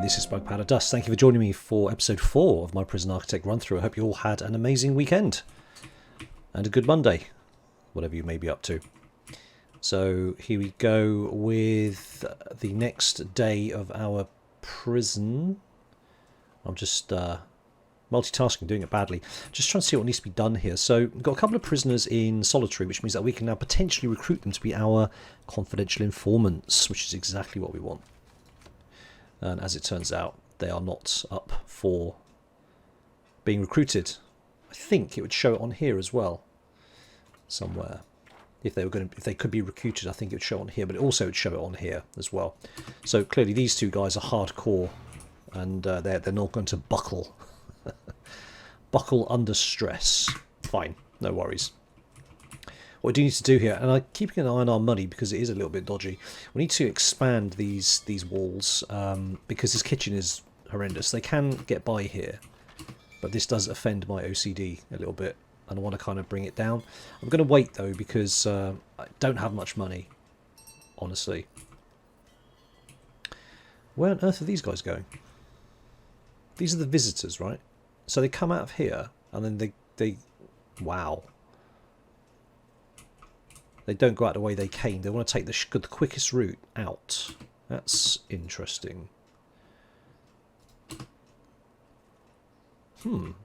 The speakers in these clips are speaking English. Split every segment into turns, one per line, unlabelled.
this is Bug Powder Dust. Thank you for joining me for episode 4 of my Prison Architect run through. I hope you all had an amazing weekend and a good Monday, whatever you may be up to. So here we go with the next day of our prison. I'm just multitasking, doing it badly. Just trying to see what needs to be done here. So we've got a couple of prisoners in solitary, which means that we can now potentially recruit them to be our confidential informants, which is exactly what we want. And as it turns out, they are not up for being recruited. I think it would show it on here as well, somewhere. If they could be recruited, I think it would show on here, but it also would show it on here as well. So clearly, these two guys are hardcore, and they're not going to buckle, buckle under stress. Fine, no worries. What we do need to do here, and I'm keeping an eye on our money because it is a little bit dodgy. We need to expand these walls because this kitchen is horrendous. They can get by here, but this does offend my OCD a little bit, and I want to kind of bring it down. I'm going to wait though because I don't have much money, honestly. Where on earth are these guys going? These are the visitors, right? So they come out of here and then they wow. They don't go out the way they came. They want to take the quickest route out. That's interesting. Oh,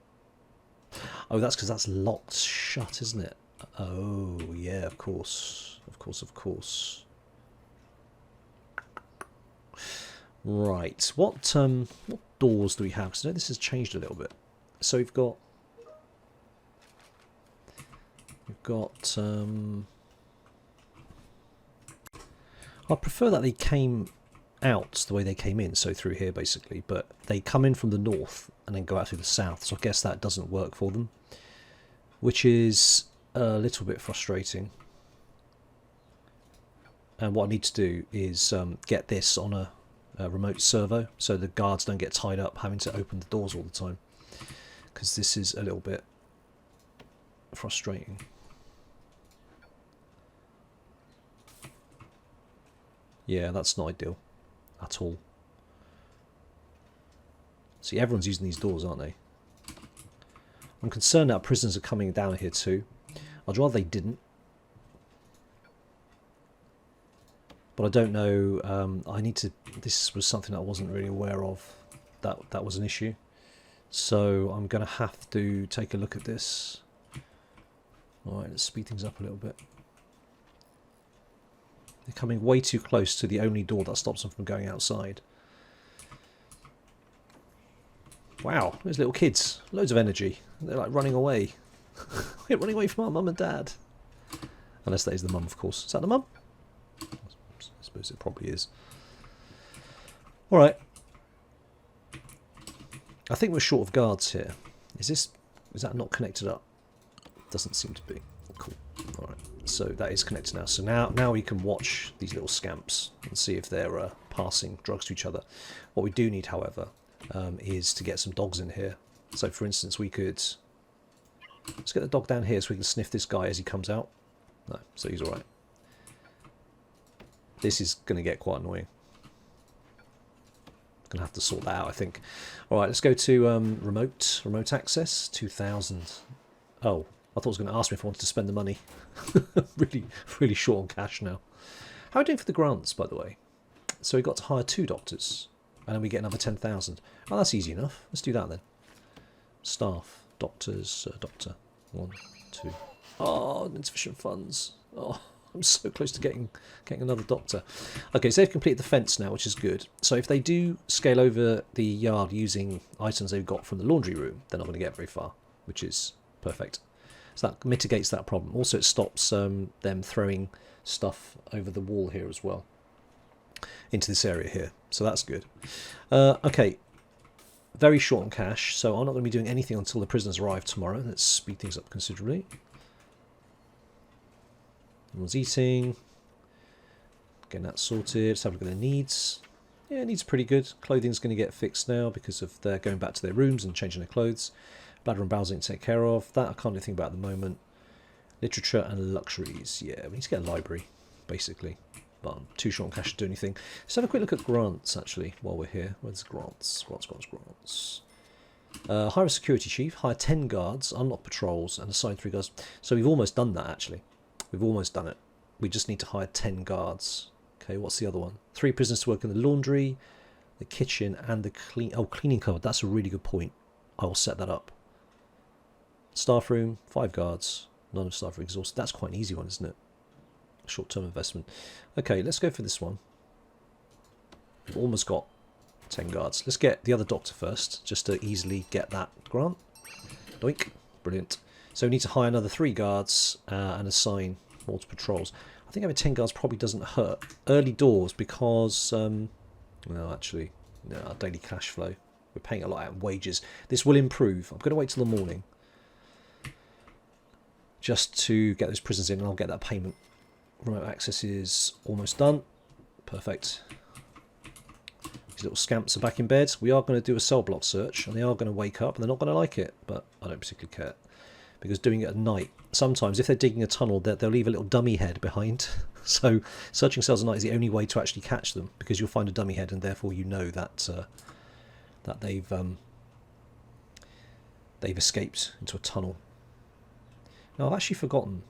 that's because that's locked shut, isn't it? Oh, yeah, of course. Of course, of course. Right. What doors do we have? Because I know this has changed a little bit. So we've got I prefer that they came out the way they came in, so through here basically, but they come in from the north and then go out through the south, so I guess that doesn't work for them, which is a little bit frustrating. And what I need to do is get this on a remote servo so the guards don't get tied up having to open the doors all the time, because this is a little bit frustrating. Yeah, that's not ideal at all. See, everyone's using these doors, aren't they? I'm concerned that prisoners are coming down here too. I'd rather they didn't. But I don't know. I need to. This was something that I wasn't really aware of. That was an issue. So I'm going to have to take a look at this. Alright, let's speed things up a little bit. They're coming way too close to the only door that stops them from going outside. Wow, those little kids. Loads of energy. They're like running away. We're running away from our mum and dad. Unless that is the mum, of course. Is that the mum? I suppose it probably is. Alright. I think we're short of guards here. Is that not connected up? Doesn't seem to be. Cool. Alright. So that is connected now. So now we can watch these little scamps and see if they're passing drugs to each other. What we do need, however, is to get some dogs in here. So, for instance, we could... Let's get the dog down here so we can sniff this guy as he comes out. No, so he's alright. This is going to get quite annoying. Going to have to sort that out, I think. Alright, let's go to remote access, 2000. Oh, I thought it was going to ask me if I wanted to spend the money. really short on cash now. How are we doing for the grants, by the way? So we got to hire 2 doctors, and then we get another 10,000. Oh, that's easy enough. Let's do that then. Staff, doctors, doctor. 1, 2. Oh, insufficient funds. Oh, I'm so close to getting another doctor. Okay, so they've completed the fence now, which is good. So if they do scale over the yard using items they've got from the laundry room, they're not going to get very far, which is perfect. So that mitigates that problem. Also, it stops them throwing stuff over the wall here as well, into this area here. So that's good. Okay, very short on cash, so I'm not going to be doing anything until the prisoners arrive tomorrow. Let's speed things up considerably. Everyone's eating. Getting that sorted. Let's have a look at their needs. Yeah, needs pretty good. Clothing's going to get fixed now because of they're going back to their rooms and changing their clothes. Bladder and bowels to take care of. That I can't do anything about at the moment. Literature and luxuries. Yeah, we need to get a library, basically. but I'm too short on cash to do anything. Let's have a quick look at grants, actually, while we're here. Where's grants? Grants. Hire a security chief, hire 10 guards, unlock patrols, and assign 3 guards. So we've almost done that, actually. We've almost done it. We just need to hire 10 guards. Okay, what's the other one? 3 prisoners to work in the laundry, the kitchen, and the cleaning cupboard. That's a really good point. I will set that up. Staff room, 5 guards. None of staff are exhausted. That's quite an easy one, isn't it? Short-term investment. Okay, let's go for this one. We've almost got 10 guards. Let's get the other doctor first, just to easily get that grant. Doink. Brilliant. So we need to hire another 3 guards and assign more to patrols. I think having 10 guards probably doesn't hurt. Early doors, because... no, actually, no, our daily cash flow. We're paying a lot out in wages. This will improve. I'm going to wait till the morning, just to get those prisons in, and I'll get that payment. Remote access is almost done. Perfect. These little scamps are back in bed. We are going to do a cell block search, and they are going to wake up, and they're not going to like it, but I don't particularly care. Because doing it at night, sometimes if they're digging a tunnel, they'll leave a little dummy head behind. So searching cells at night is the only way to actually catch them, because you'll find a dummy head, and therefore you know that that they've escaped into a tunnel. Now I've actually forgotten.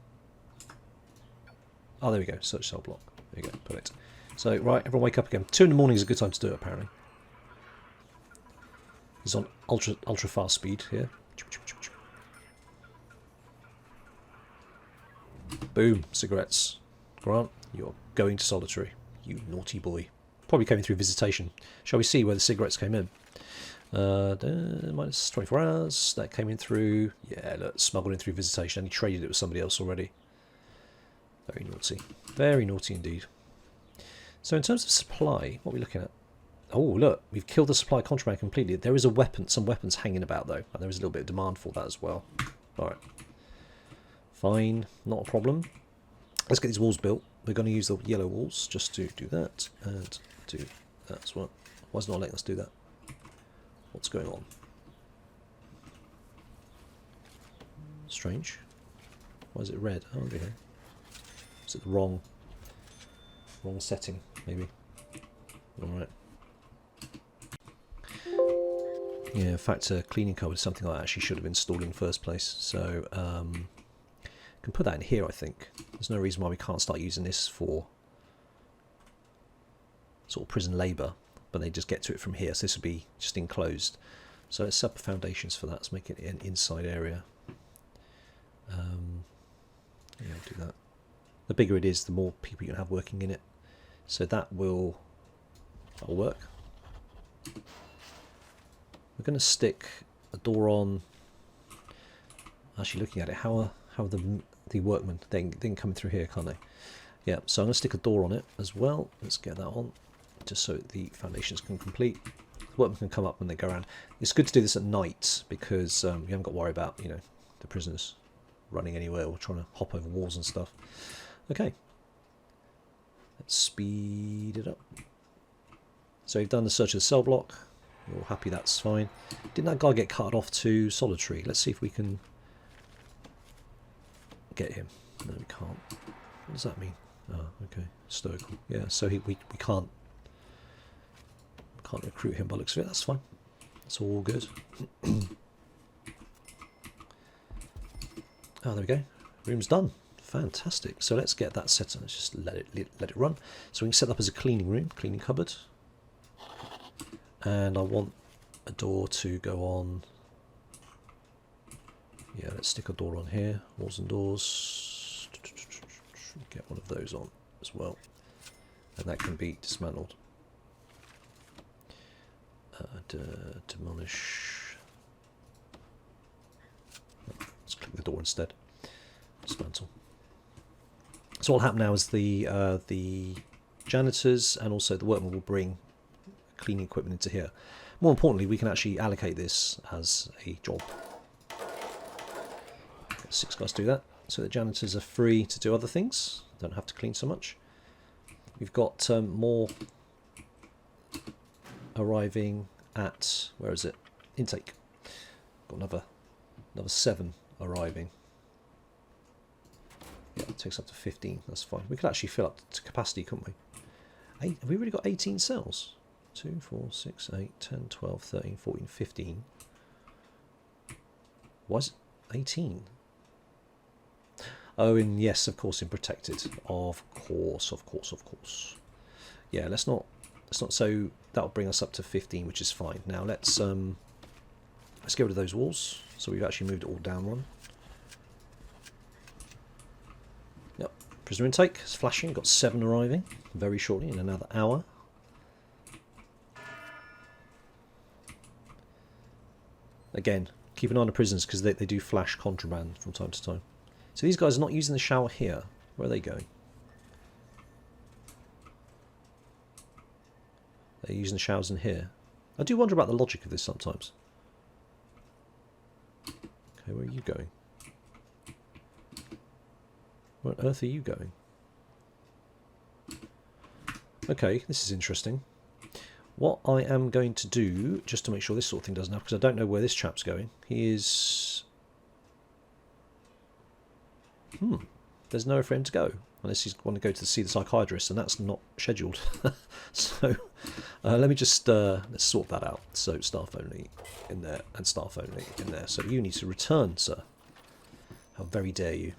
Oh, there we go. Search cell block. There you go. Perfect. So right, everyone wake up again. 2 in the morning is a good time to do it, apparently. It's on ultra fast speed here. Boom, cigarettes. Grant, you're going to solitary. You naughty boy. Probably came in through visitation. Shall we see where the cigarettes came in? Minus 24 hours. That came in through... Yeah, look, smuggled in through visitation. And he traded it with somebody else already. Very naughty. Very naughty indeed. So in terms of supply, what are we looking at? Oh, look, we've killed the supply contraband completely. There is a weapon, some weapons hanging about, though. And there is a little bit of demand for that as well. Alright. Fine, not a problem. Let's get these walls built. We're going to use the yellow walls just to do that and do that as well. Why is it not letting us do that? What's going on? Strange. Why is it red? Oh, okay. Is it the wrong setting, maybe? Alright. Yeah, in fact, a cleaning cupboard is something I actually should have installed in the first place. So, can put that in here, I think. There's no reason why we can't start using this for sort of prison labour, but they just get to it from here. So this would be just enclosed. So let's set up foundations for that. Let's make it an inside area. Yeah, I'll do that. The bigger it is, the more people you can have working in it. So that'll work. We're going to stick a door on. Actually, looking at it, how the workmen, they can come through here, can't they? Yeah, so I'm going to stick a door on it as well. Let's get that on, just so the foundations can complete. The workmen can come up when they go around. It's good to do this at night, because you haven't got to worry about, the prisoners running anywhere or trying to hop over walls and stuff. Okay, let's speed it up. So we've done the search of the cell block. We're all happy that's fine. Didn't that guy get cut off to solitary? Let's see if we can get him. No, we can't. What does that mean? Oh, okay. Stoical. Yeah, so we can't recruit him by the looks of it. That's fine. That's all good. Oh, there we go. Room's done. Fantastic. So let's get that set up. Let's just let it run. So we can set up as a cleaning room, cleaning cupboard. And I want a door to go on. Yeah, let's stick a door on here. Walls and doors. Get one of those on as well. And that can be dismantled. Demolish. Let's click the door instead. Dismantle. So what will happen now is the janitors and also the workmen will bring cleaning equipment into here. More importantly, we can actually allocate this as a job. 6 guys do that, so the janitors are free to do other things, don't have to clean so much. We've got more arriving at, where is it? Intake. Got another 7 arriving. Yeah, takes up to 15. That's fine. We could actually fill up to capacity, couldn't we? Have we really got 18 cells? 2, 4, 6, 8, 10, 12, 13, 14, 15. Why is it 18? Oh, and yes, of course, in protected. Of course. Yeah, let's not. So that'll bring us up to 15, which is fine. Now let's get rid of those walls. So we've actually moved it all down one. Yep. Prisoner intake is flashing. Got 7 arriving very shortly in another hour. Again, keep an eye on the prisoners because they do flash contraband from time to time. So these guys are not using the shower here. Where are they going? They're using the showers in here. I do wonder about the logic of this sometimes. Okay, where are you going? Where on earth are you going? Okay, this is interesting. What I am going to do, just to make sure this sort of thing doesn't happen, because I don't know where this chap's going. He is... There's nowhere for him to go, unless he's going to go to see the psychiatrist, and that's not scheduled. So let me just let's sort that out. So staff only in there, and staff only in there. So you need to return, sir. How very dare you.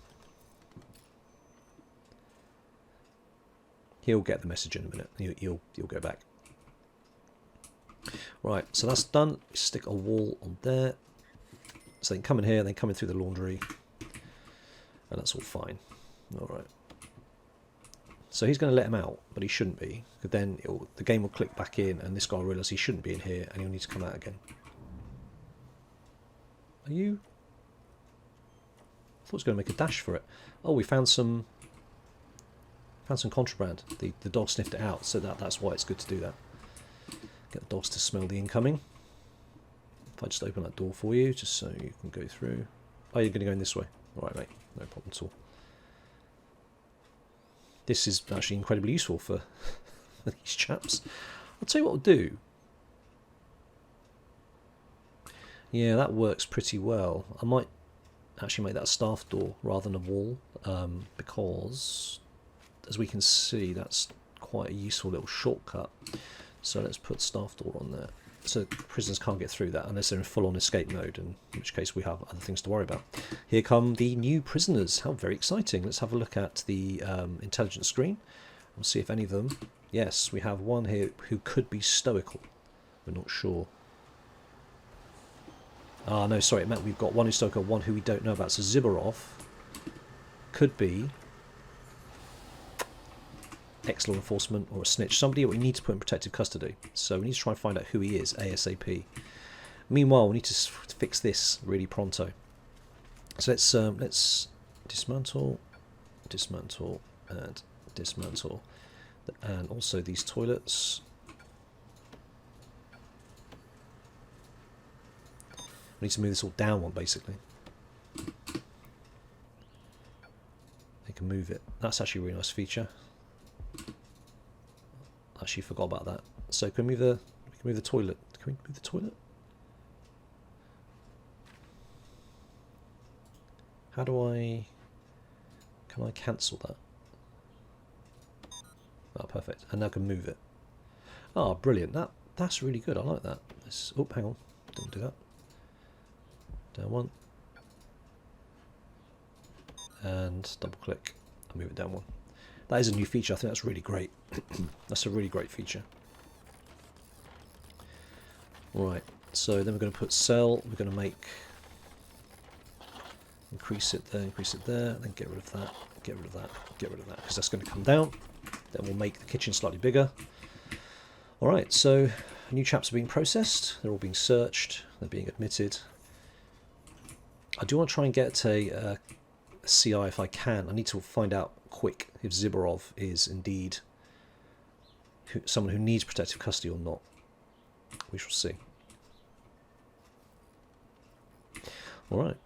He'll get the message in a minute. You'll go back. Right, so that's done. Stick a wall on there. So they can come in here, they come in through the laundry. And that's all fine. Alright. So he's going to let him out, but he shouldn't be. Because then the game will click back in, and this guy will realise he shouldn't be in here, and he'll need to come out again. Are you... I thought I was going to make a dash for it. Oh, we found some... contraband. The dog sniffed it out, so that's why it's good to do that. Get the dogs to smell the incoming. If I just open that door for you, just so you can go through. Oh, you're going to go in this way. Alright, mate. No problem at all. This is actually incredibly useful for these chaps. I'll tell you what we'll do. Yeah, that works pretty well. I might actually make that a staff door rather than a wall, because, as we can see, that's quite a useful little shortcut. So let's put staff door on there. So prisoners can't get through that unless they're in full-on escape mode, in which case we have other things to worry about. Here come the new prisoners. How very exciting. Let's have a look at the intelligence screen. We'll see if any of them... Yes, we have one here who could be stoical. We're not sure. Ah, no, sorry, it meant we've got one who's stoical, one who we don't know about. So Zibarov could be ex-law enforcement or a snitch, somebody we need to put in protective custody. So we need to try and find out who he is ASAP. Meanwhile, we need to fix this really pronto. So let's dismantle, and dismantle, and also these toilets. We need to move this all down one, basically. They can move it. That's actually a really nice feature. Actually forgot about that. So can we move the toilet? Can we move the toilet? How do I... Can I cancel that? Oh, perfect. And now I can move it. Oh, brilliant. That's really good. I like that. Oh, hang on. Don't do that. Down one. And double click and move it down one. That is a new feature. I think that's really great. That's a really great feature. Right, so then we're going to put cell. We're going to make... Increase it there, then get rid of that, get rid of that, get rid of that, because that's going to come down. Then we'll make the kitchen slightly bigger. Alright, so new chaps are being processed. They're all being searched. They're being admitted. I do want to try and get a CI if I can. I need to find out quick if Zibarov is indeed someone who needs protective custody or not. We shall see. Alright.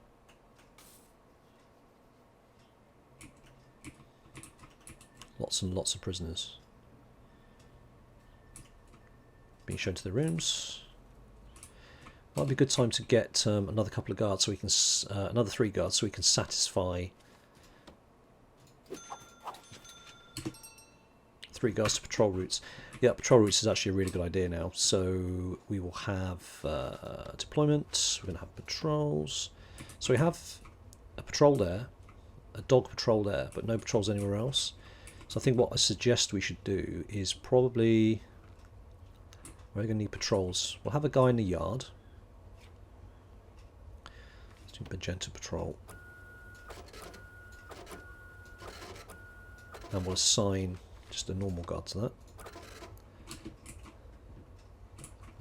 Lots and lots of prisoners being shown to the rooms. Might be a good time to get another couple of guards, so we can another 3 guards, so we can satisfy 3 guards to patrol routes. Yeah, patrol routes is actually a really good idea now. So we will have deployment. We're going to have patrols. So we have a patrol there, a dog patrol there, but no patrols anywhere else. So I think what I suggest we should do is probably... We're going to need patrols. We'll have a guy in the yard. Let's do magenta patrol. And we'll assign just a normal guard to that.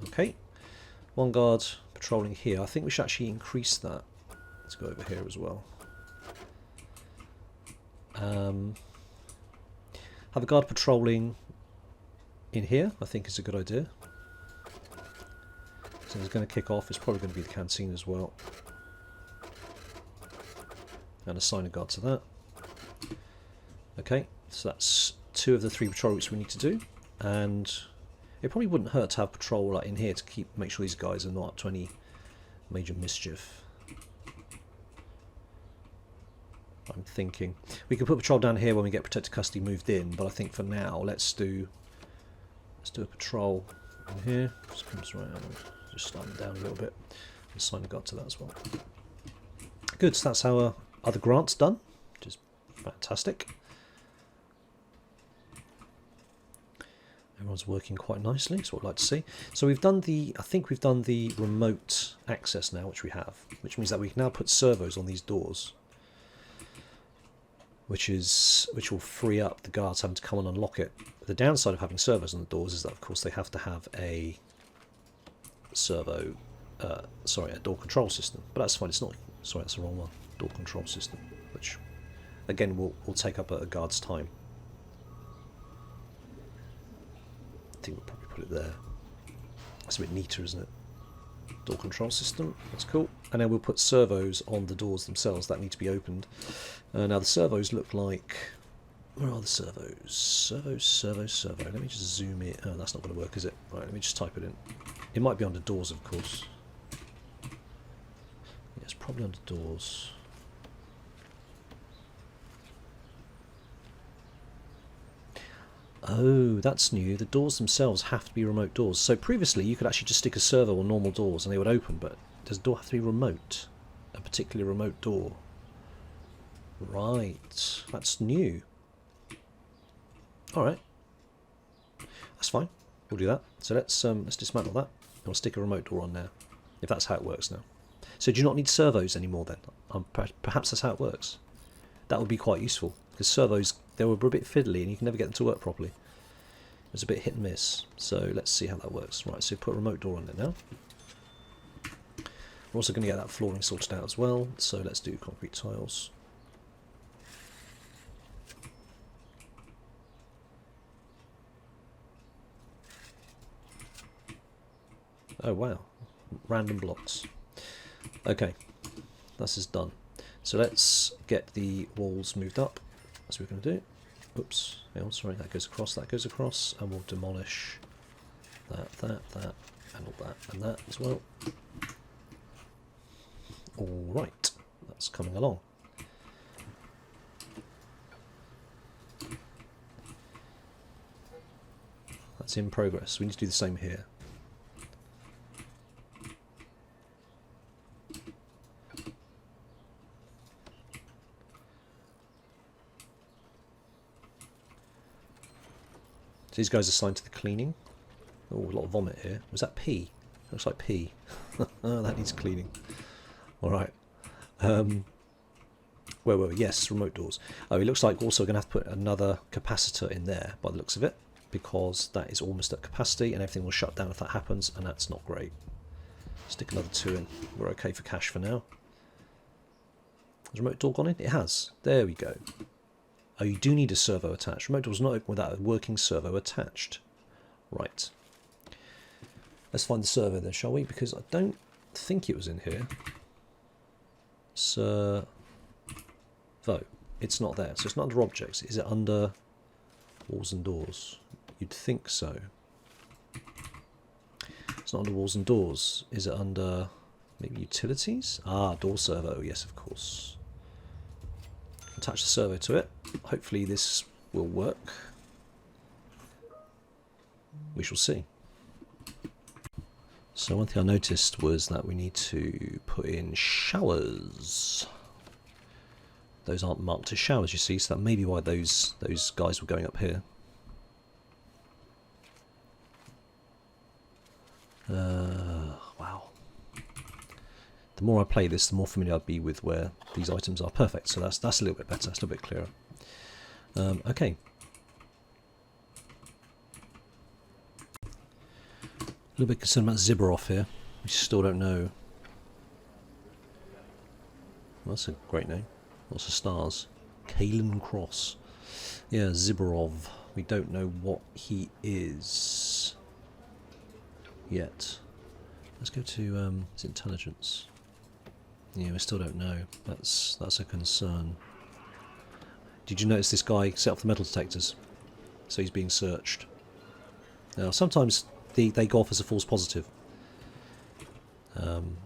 Okay. 1 guard patrolling here. I think we should actually increase that. Let's go over here as well. Have a guard patrolling in here, I think is a good idea. So it's going to kick off. It's probably going to be the canteen as well. And assign a guard to that. Okay, so that's 2 of the 3 patrol routes we need to do. And it probably wouldn't hurt to have patrol like in here to make sure these guys are not up to any major mischief. I'm thinking we could put patrol down here when we get protected custody moved in, but I think for now let's do a patrol in here. Just comes right out. Just slide them down a little bit and assign a guard to that as well. Good, so that's our other grants done, which is fantastic. Everyone's working quite nicely, that's what I'd like to see. So we've done I think we've done the remote access now, which we have, which means that we can now put servos on these doors, which will free up the guards having to come and unlock it. The downside of having servos on the doors is that, of course, they have to have a a door control system. But that's fine. It's not. Sorry, that's the wrong one. Door control system, which again will take up a guard's time. I think we'll probably put it there. That's a bit neater, isn't it? Door control system. That's cool. And then we'll put servos on the doors themselves that need to be opened. Now the servos look like... Where are the servos? Servo. Let me just zoom in. Oh, that's not going to work, is it? Right, let me just type it in. It might be under doors, of course. Yeah, it's probably under doors. Oh, that's new. The doors themselves have to be remote doors. So previously you could actually just stick a servo on normal doors and they would open, but does the door have to be remote? A particularly remote door? Right, that's new. Alright. That's fine. We'll do that. So let's dismantle that. And we'll stick a remote door on now. If that's how it works now. So do you not need servos anymore then? Perhaps that's how it works. That would be quite useful. Because servos, they were a bit fiddly and you can never get them to work properly. It was a bit hit and miss. So let's see how that works. Right, so put a remote door on it now. We're also going to get that flooring sorted out as well. So let's do concrete tiles. Oh wow, random blocks. Okay, this is done. So let's get the walls moved up. That's what we're going to do. Oops, oh, sorry, that goes across, and we'll demolish that, and all that, and that as well. Alright, that's coming along. That's in progress. We need to do the same here. So these guys are assigned to the cleaning. Oh, a lot of vomit here. Was that pee? Looks like pee. Oh, that needs cleaning. Alright. Where were we? Yes, remote doors. Oh, it looks like also we're going to have to put another capacitor in there by the looks of it, because that is almost at capacity and everything will shut down if that happens, and that's not great. Stick another 2 in. We're okay for cash for now. Has remote door gone in? It has. There we go. Oh, you do need a servo attached. Remote door is not open without a working servo attached. Right. Let's find the servo then, shall we? Because I don't think it was in here. Servo. It's not there. So it's not under objects. Is it under walls and doors? You'd think so. It's not under walls and doors. Is it under maybe utilities? Ah, door servo. Yes, of course. Attach the servo to it. Hopefully this will work. We shall see. So one thing I noticed was that we need to put in showers. Those aren't marked as showers, you see, so that may be why those guys were going up here. Wow. The more I play this, the more familiar I'd be with where these items are. Perfect, so that's a little bit better, it's a little bit clearer. Okay. A little bit concerned about Zibberov here. We still don't know. Well, that's a great name. Lots of stars. Kalen Cross. Yeah, Zibberov. We don't know what he is yet. Let's go to his intelligence. Yeah, we still don't know. That's a concern. Did you notice this guy set up the metal detectors? So he's being searched. Now, sometimes they go off as a false positive.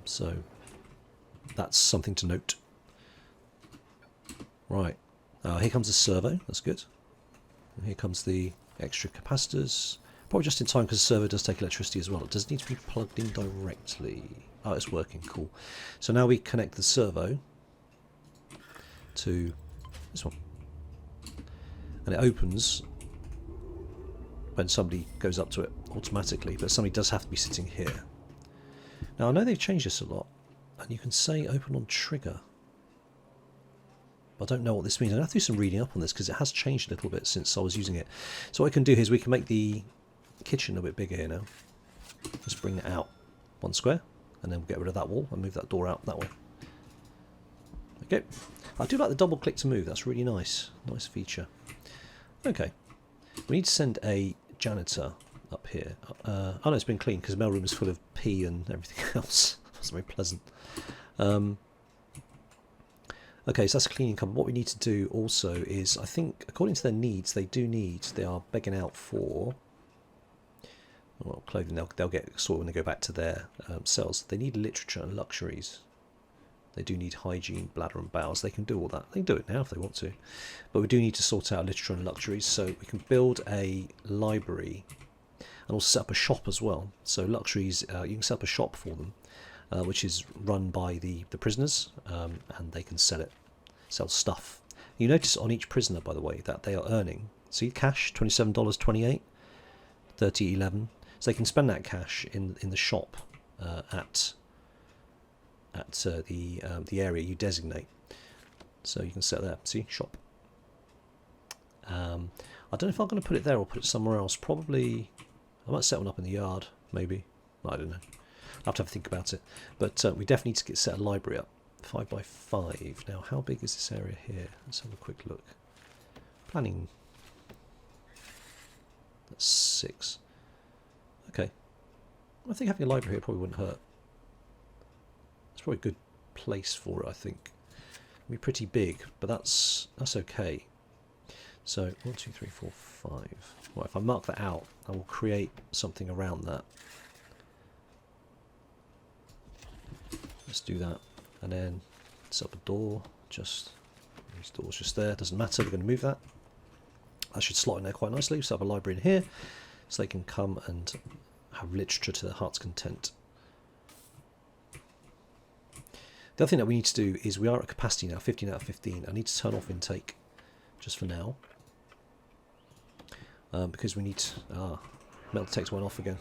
So that's something to note. Right. Here comes the servo. That's good. And here comes the extra capacitors. Probably just in time because the servo does take electricity as well. It does need to be plugged in directly. Oh, it's working. Cool. So now we connect the servo to this one. And it opens when somebody goes up to it automatically, but somebody does have to be sitting here. Now I know they've changed this a lot, and you can say open on trigger. I don't know what this means. I'm going to have to do some reading up on this because it has changed a little bit since I was using it. So what I can do here is we can make the kitchen a bit bigger here now. Just bring it out one square, and then we'll get rid of that wall and move that door out that way. Okay. I do like the double click to move. That's really nice. Nice feature. Okay. We need to send a janitor up here. Oh no, it's been cleaned because the mailroom is full of pee and everything else. That's very pleasant. Okay, so that's cleaning company. What we need to do also is, I think, according to their needs, they are begging out for, well, clothing. They'll get sorted when they go back to their cells. They need literature and luxuries. They do need hygiene, bladder and bowels. They can do all that. They can do it now if they want to. But we do need to sort out literature and luxuries, so we can build a library and also set up a shop as well. So luxuries, you can set up a shop for them, which is run by the prisoners, and they can sell stuff. You notice on each prisoner, by the way, that they are earning, see, cash, $27.28, $30.11. So they can spend that cash in the shop at the area you designate. So you can set there, see, shop. I don't know if I'm going to put it there or put it somewhere else. Probably, I might set one up in the yard, maybe. I don't know. I'll have to have a think about it. But we definitely need to set a library up. 5 by 5. Now, how big is this area here? Let's have a quick look. Planning. That's 6. Okay. I think having a library here probably wouldn't hurt. It's probably a good place for it, I think. It'll be pretty big, but that's okay. So 1, 2, 3, 4, 5. Well, if I mark that out, I will create something around that. Let's do that, and then set up a door. Just these doors just there. Doesn't matter. We're going to move that. That should slot in there quite nicely. So have a library in here, so they can come and have literature to their heart's content. The other thing that we need to do is we are at capacity now, 15 out of 15. I need to turn off intake just for now, because we need metal detector went off again.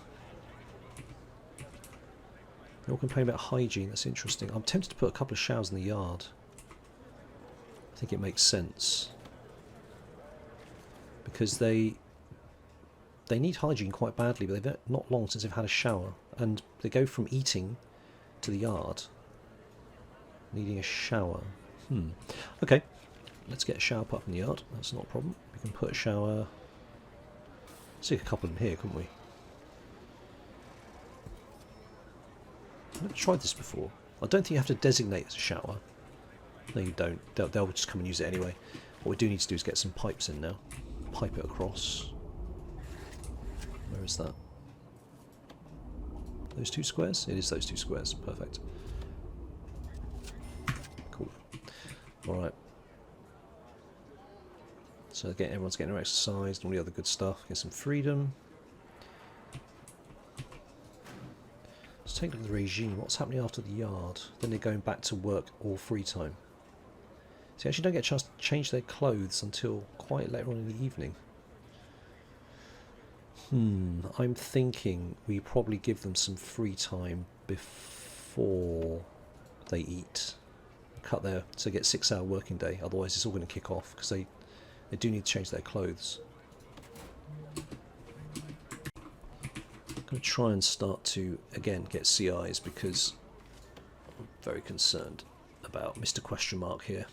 They're all complaining about hygiene. That's interesting. I'm tempted to put a couple of showers in the yard. I think it makes sense because they need hygiene quite badly, but they've not long since they've had a shower, and they go from eating to the yard needing a shower. Okay, let's get a shower put up in the yard. That's not a problem. We can put a shower. Stick a couple in here, couldn't we? I've never tried this before. I don't think you have to designate as a shower. No, you don't. They'll just come and use it anyway. What we do need to do is get some pipes in now. Pipe it across. Where is that? Those 2 squares? It is those 2 squares. Perfect. Cool. Alright. So everyone's getting their exercise and all the other good stuff. Get some freedom. take a look at the regime. What's happening after the yard? Then they're going back to work all free time. So they actually don't get a chance to change their clothes until quite later on in the evening. I'm thinking we probably give them some free time before they eat. Cut there so they get 6-hour working day. Otherwise it's all going to kick off because they do need to change their clothes. I'm going to try and start to again get CIs because I'm very concerned about Mr. Question Mark here.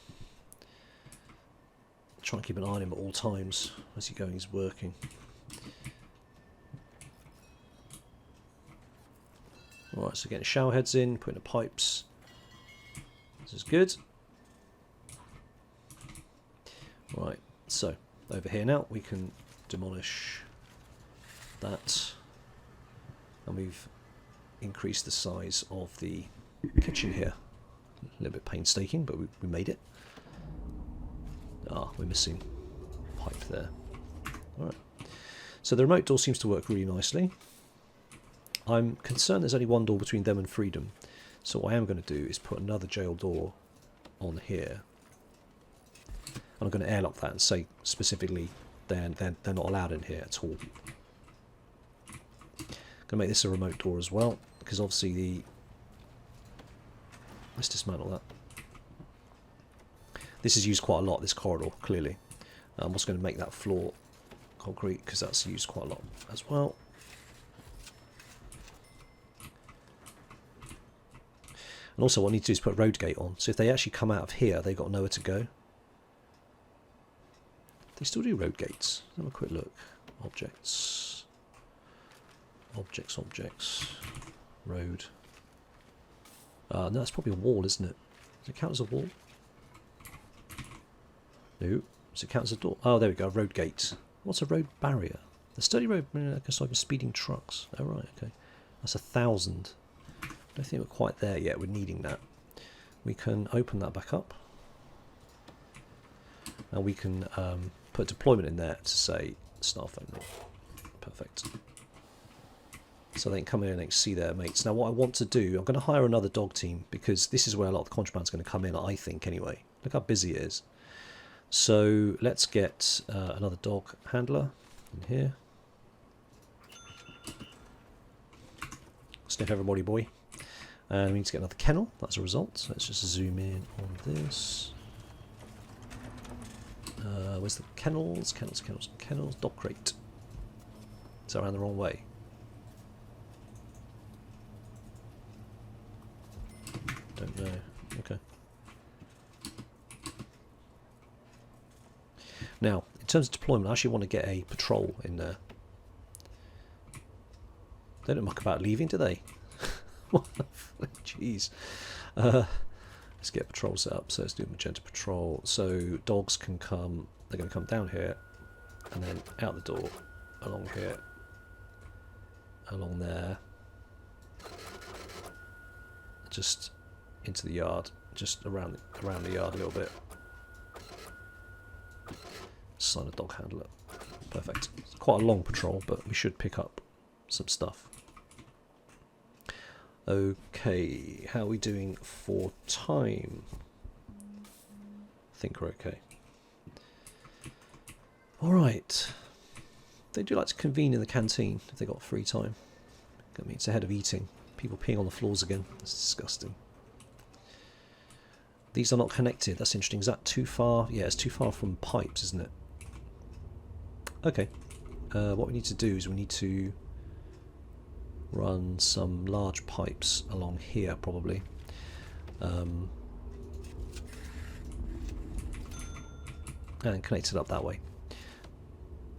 Try and keep an eye on him at all times as he's working. Alright, so getting shower heads in, putting the pipes. This is good. Right, so over here now we can demolish that. And we've increased the size of the kitchen here. A little bit painstaking, but we made it. Ah, we're missing a pipe there. Alright. So the remote door seems to work really nicely. I'm concerned there's only one door between them and freedom. So what I am going to do is put another jail door on here. And I'm going to airlock that and say specifically they're not allowed in here at all. I'm going to make this a remote door as well, because obviously let's dismantle that. This is used quite a lot, this corridor, clearly. I'm also going to make that floor concrete, because that's used quite a lot as well. And also what I need to do is put a road gate on, so if they actually come out of here, they've got nowhere to go. They still do road gates. Let's have a quick look. Objects. Objects. Road. No, that's probably a wall, isn't it? Does it count as a wall? No. Does it count as a door? Oh, there we go. Road gate. What's a road barrier? The sturdy road. I guess like speeding trucks. Oh right, okay. That's 1,000. I don't think we're quite there yet. We're needing that. We can open that back up, and we can put deployment in there to say staff only. Perfect. So they can come in and they can see their mates. Now what I want to do, I'm going to hire another dog team, because this is where a lot of the contraband's going to come in, I think, anyway. Look how busy it is. So let's get another dog handler in here. Sniff everybody, boy. And we need to get another kennel, that's a result. So let's just zoom in on this. Where's the kennels? Kennels, dog crate. Is that around the wrong way? Don't know. Okay. Now, in terms of deployment, I actually want to get a patrol in there. They don't muck about leaving, do they? Jeez. Let's get patrol set up. So let's do magenta patrol. So dogs can come. They're going to come down here, and then out the door, along here, along there, just into the yard, just around the yard a little bit. Assign a dog handler. Perfect. It's quite a long patrol, but we should pick up some stuff. Okay, how are we doing for time? I think we're okay. Alright. They do like to convene in the canteen if they've got free time. That means ahead of eating. People peeing on the floors again. That's disgusting. These are not connected. That's interesting. Is that too far? Yeah, it's too far from pipes, isn't it? Okay. What we need to do is we need to run some large pipes along here, probably. And connect it up that way.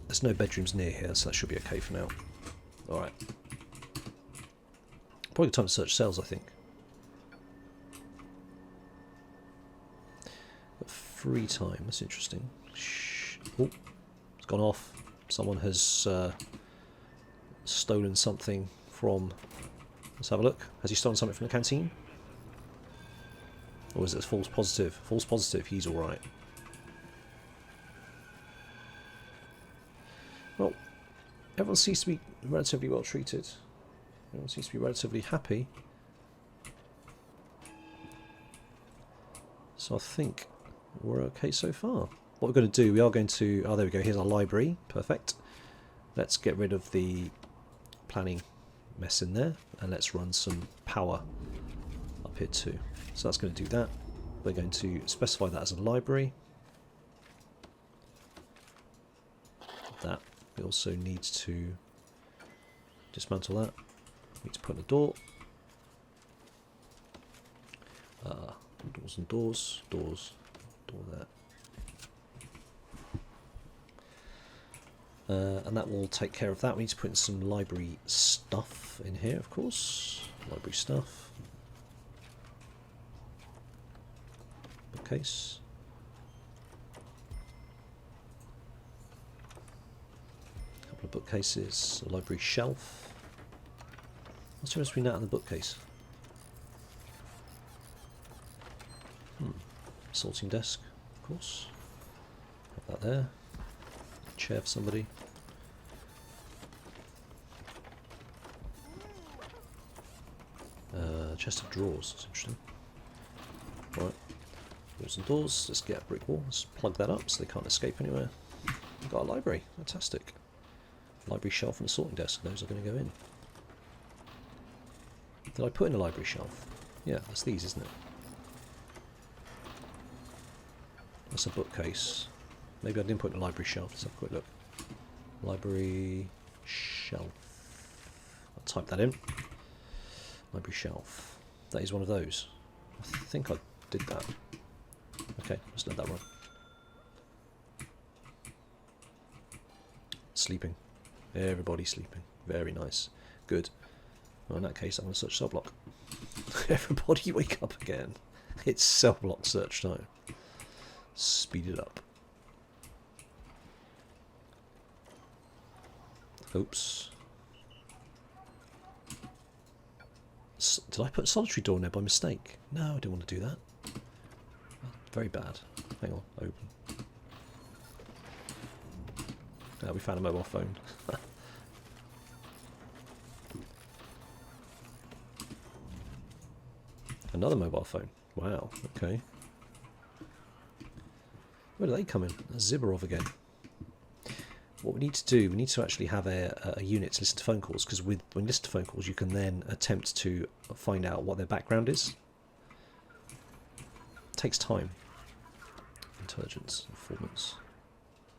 There's no bedrooms near here, so that should be okay for now. Alright. Probably time to search cells, I think. Got free time, that's interesting. Shh. Oh, it's gone off. Someone has stolen something from... Let's have a look. Has he stolen something from the canteen? Or is it false positive? False positive, he's alright. Well, everyone seems to be relatively well treated. Everyone seems to be relatively happy. So I think we're okay so far. What we're going to do, we are going to... Oh, there we go. Here's our library. Perfect. Let's get rid of the planning mess in there. And let's run some power up here too. So that's going to do that. We're going to specify that as a library. That. We also need to dismantle that. We need to put in a door. Doors and doors. Doors. Door there. And that will take care of that. We need to put in some library stuff in here, of course. Library stuff. Bookcase. A couple of bookcases. A library shelf. What's the difference between that and the bookcase? Sorting desk, of course. Have that there. Chair for somebody. Chest of drawers, that's interesting. Right. Doors and doors. Let's get a brick wall. Let's plug that up so they can't escape anywhere. We've got a library. Fantastic. Library shelf and a sorting desk. Those are going to go in. Did I put in a library shelf? Yeah, that's these, isn't it? That's a bookcase. Maybe I didn't put in a library shelf. Let's have a quick look. Library shelf. I'll type that in. Library shelf. That is one of those. I think I did that. Okay, let's let that run. Sleeping. Everybody's sleeping. Very nice. Good. Well, in that case, I'm going to search Cellblock. Everybody wake up again. It's Cellblock search time. Speed it up. Oops. Did I put solitary door in there by mistake? No, I didn't want to do that. Very bad. Hang on, open. We found a mobile phone. Another mobile phone. Wow, okay. Where do they come in? Zibarov again. What we need to do, we need to actually have a unit to listen to phone calls, because when you listen to phone calls you can then attempt to find out what their background is. It takes time. Intelligence, informants.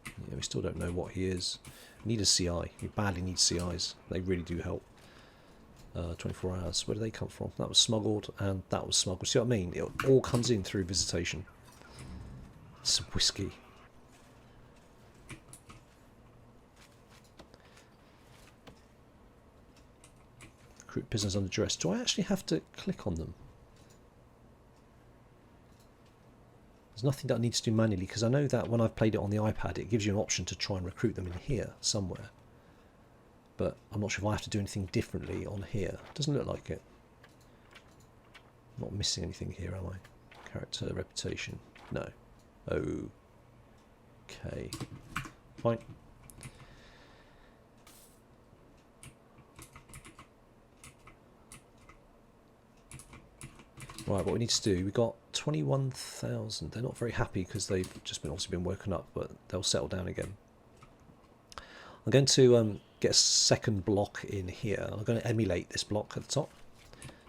Yeah, we still don't know what he is. We need a CI. We badly need CIs. They really do help. 24 hours. Where do they come from? That was smuggled and that was smuggled. See what I mean? It all comes in through visitation. Some whiskey. Recruit business under duress. Do I actually have to click on them? There's nothing that I need to do manually, because I know that when I've played it on the iPad it gives you an option to try and recruit them in here somewhere. But I'm not sure if I have to do anything differently on here. Doesn't look like it. I'm not missing anything here, am I? Character, reputation. No. Okay. Fine. Right, what we need to do, we got 21,000. They're not very happy because they've just obviously been woken up, but they'll settle down again. I'm going to get a second block in here. I'm going to emulate this block at the top.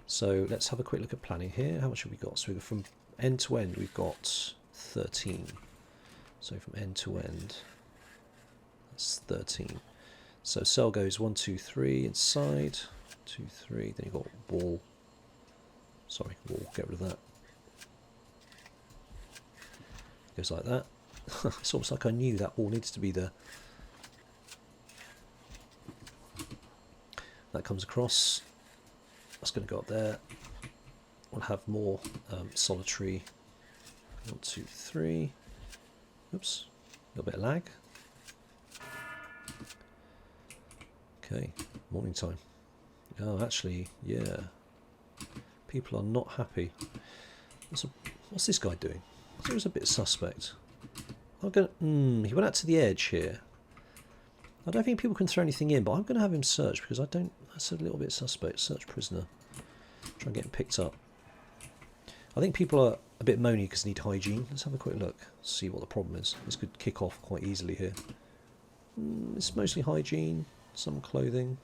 So let's have a quick look at planning here. How much have we got? So from end to end we've got 13. So from end to end, that's 13. So cell goes 1, 2, 3 inside, 2, 3. Then you've got wall. Sorry, wall. Get rid of that. Goes like that. It's almost like I knew that wall needs to be there. That comes across. That's going to go up there. We'll have more solitary. 1, 2, 3. Oops, a little bit of lag. Okay, morning time. Oh, actually, yeah. People are not happy. What's this guy doing? It was a bit suspect. I'm gonna. He went out to the edge here. I don't think people can throw anything in, but I'm going to have him search because I don't. That's a little bit suspect. Search prisoner. Try and get him picked up. I think people are a bit moany because they need hygiene. Let's have a quick look. See what the problem is. This could kick off quite easily here. It's mostly hygiene. Some clothing.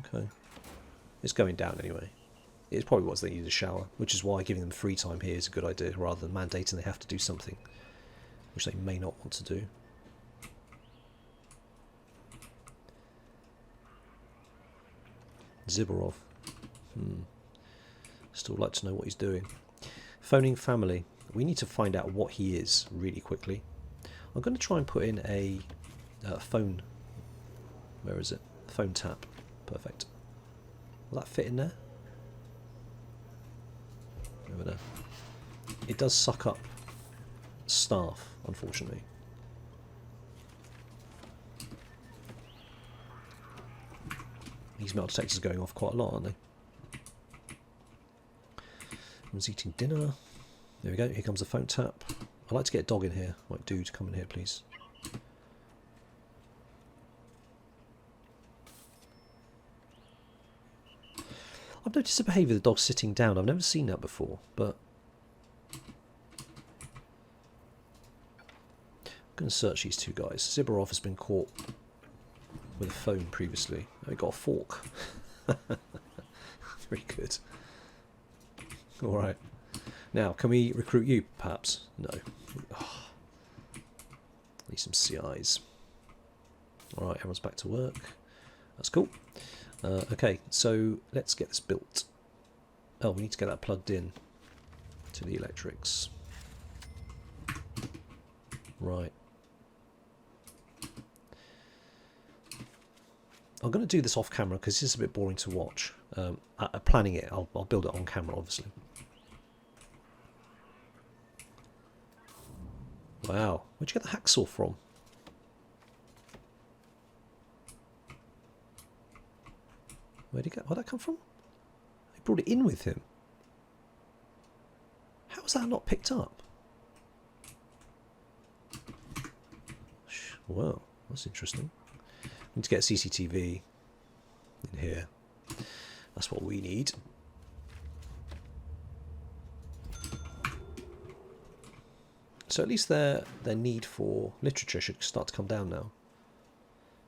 Okay. It's going down anyway. It's probably what they need a shower, which is why giving them free time here is a good idea, rather than mandating they have to do something which they may not want to do. Ziborov. Still like to know what he's doing. Phoning family. We need to find out what he is really quickly. I'm going to try and put in a phone. Where is it? Phone tap. Perfect. Will that fit in there? Over there. It does suck up staff, unfortunately. These metal detectors are going off quite a lot, aren't they? Everyone's eating dinner. There we go. Here comes the phone tap. I'd like to get a dog in here. Like, dude, come in here, please. I've noticed the behaviour of the dog sitting down. I've never seen that before, but I'm going to search these two guys. Ziborov has been caught with a phone previously. Oh, he got a fork. Very good. Alright. Now, can we recruit you, perhaps? No. Oh. Need some CIs. Alright, everyone's back to work. That's cool. Okay, so let's get this built. Oh, we need to get that plugged in to the electrics. Right. I'm going to do this off camera because this is a bit boring to watch. Planning it, I'll build it on camera, obviously. Wow, where'd you get the hacksaw from? Where'd that come from? He brought it in with him. How was that not picked up? Wow, that's interesting. We need to get CCTV in here. That's what we need. So at least their need for literature should start to come down now,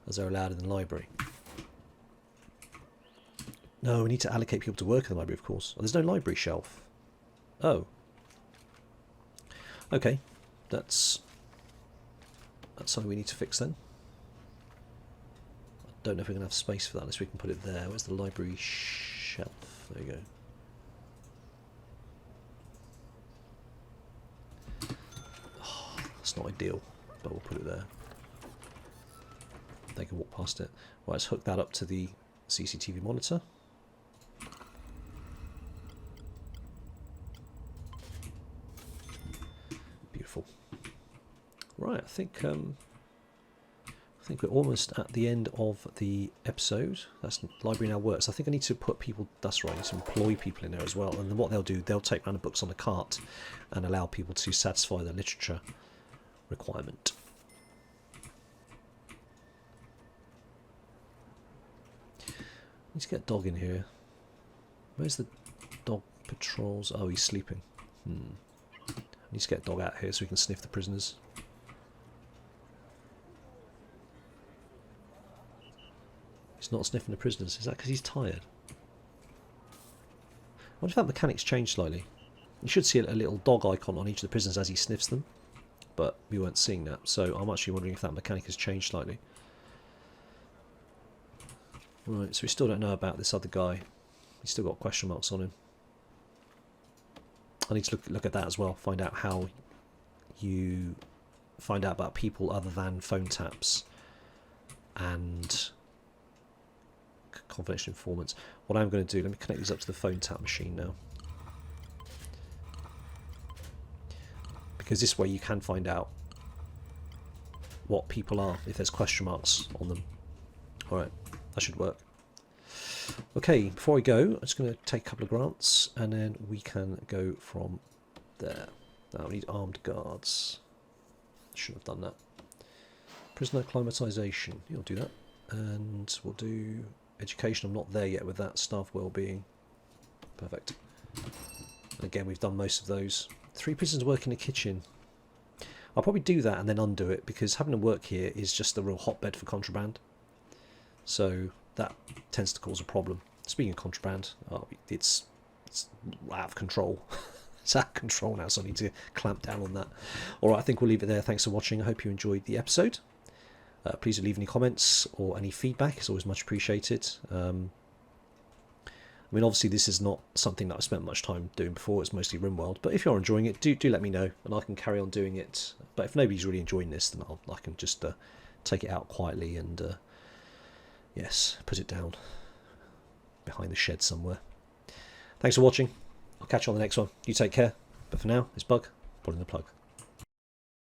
as they're allowed in the library. No, we need to allocate people to work in the library, of course. Oh, there's no library shelf. Oh. Okay, that's something we need to fix then. I don't know if we're going to have space for that unless we can put it there. Where's the library shelf? There you go. Oh, that's not ideal, but we'll put it there. They can walk past it. Right, let's hook that up to the CCTV monitor. Beautiful. Right, I think we're almost at the end of the episode. That's library now works. I think I need to put people. That's right. I need to employ people in there as well. And then what they'll do, they'll take random books on a cart and allow people to satisfy their literature requirement. Need to get a dog in here. Where's the dog patrols? Oh, he's sleeping. I need to get a dog out here so we can sniff the prisoners. He's not sniffing the prisoners. Is that because he's tired? I wonder if that mechanic's changed slightly. You should see a little dog icon on each of the prisoners as he sniffs them, but we weren't seeing that, so I'm actually wondering if that mechanic has changed slightly. Right, so we still don't know about this other guy. He's still got question marks on him. I need to look at that as well, find out how you find out about people other than phone taps and confidential informants. What I'm going to do, let me connect these up to the phone tap machine now. Because this way you can find out what people are if there's question marks on them. Alright, that should work. Okay, before I go, I'm just going to take a couple of grants and then we can go from there. Now we need armed guards. Shouldn't have done that. Prisoner acclimatization, you'll do that. And we'll do Education, I'm not there yet with that. Staff well-being. Perfect. Again, we've done most of those. 3 prisoners work in the kitchen. I'll probably do that and then undo it, because having to work here is just a real hotbed for contraband. So that tends to cause a problem. Speaking of contraband, it's out of control. It's out of control now, so I need to clamp down on that. Alright, I think we'll leave it there. Thanks for watching. I hope you enjoyed the episode. Please do leave any comments or any feedback. It's always much appreciated. I mean, obviously this is not something that I've spent much time doing before. It's mostly RimWorld. But if you're enjoying it, do let me know, and I can carry on doing it. But if nobody's really enjoying this, then I can just take it out quietly and, yes, put it down behind the shed somewhere. Thanks for watching. I'll catch you on the next one. You take care. But for now, it's Bug, pulling the plug.